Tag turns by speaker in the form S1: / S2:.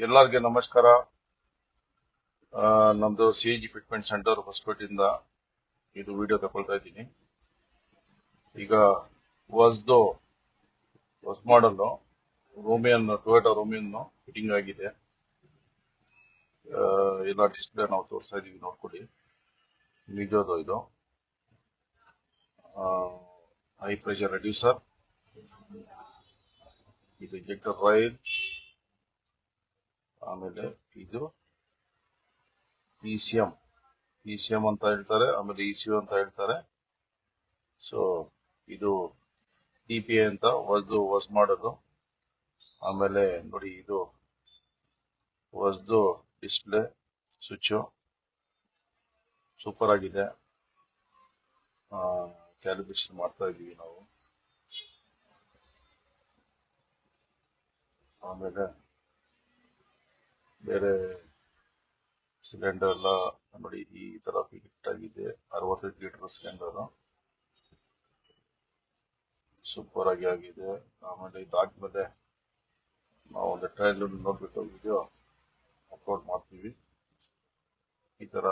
S1: ಎಲ್ಲರಿಗೆ ನಮಸ್ಕಾರ. ನಮ್ದು CG ಫಿಟ್ಮೆಂಟ್ ಸೆಂಟರ್ ಹೊಸಪೇಟೆಯಿಂದ ಇದು ವಿಡಿಯೋ ತಗೊಳ್ತಾ ಇದ್ದೀನಿ. ಈಗ ಹೊಸ ಮಾಡೆಲ್ ಟೊಯೋಟಾ ರೂಮಿಯನ್ ಫಿಟ್ಟಿಂಗ್ ಆಗಿದೆ. ಎಲ್ಲ ಡಿಸ್ಪ್ಲೇ ನಾವು ತೋರಿಸ್ತಾ ಇದೀವಿ, ನೋಡ್ಕೊಡಿ. ನಿಜೋದು ಇದು ಹೈ ಪ್ರೆಷರ್ ರೆಡ್ಯೂಸರ್, ಇದು ಇಂಜೆಕ್ಟರ್ ರೈಲ್, ಆಮೇಲೆ ಇದು ECM ಅಂತ ಹೇಳ್ತಾರೆ, ಆಮೇಲೆ ECU ಅಂತ ಹೇಳ್ತಾರೆ. ಸೊ ಇದು DPI ಅಂತ ಹೊಸ ಮಾಡೋದು. ಆಮೇಲೆ ನೋಡಿ, ಇದು ಹೊಸದು ಡಿಸ್ಪ್ಲೇ ಸ್ವಿಚ್ ಸೂಪರ್ ಆಗಿದೆ. ಕ್ಯಾಲಿಬ್ರೇಷನ್ ಮಾಡ್ತಾ ಇದೀವಿ ನಾವು. ಆಮೇಲೆ ಬೇರೆ ಸಿಲಿಂಡರ್ ಎಲ್ಲ ನೋಡಿ ಈ ತರ ಫಿಟ್ ಆಗಿದೆ. 65 ಲೀಟರ್ ಸಿಲಿಂಡರ್ ಸೂಪರ್ ಆಗಿದೆ. ಆಮೇಲೆ ಇದಾದ್ಮೇಲೆ ನಾವು ಒಂದು ಟ್ರಯಲ್ ನೋಡ್ಬಿಟ್ಟು ವಿಡಿಯೋ ಅಪ್ಲೋಡ್ ಮಾಡ್ತೀವಿ. ಈ ತರ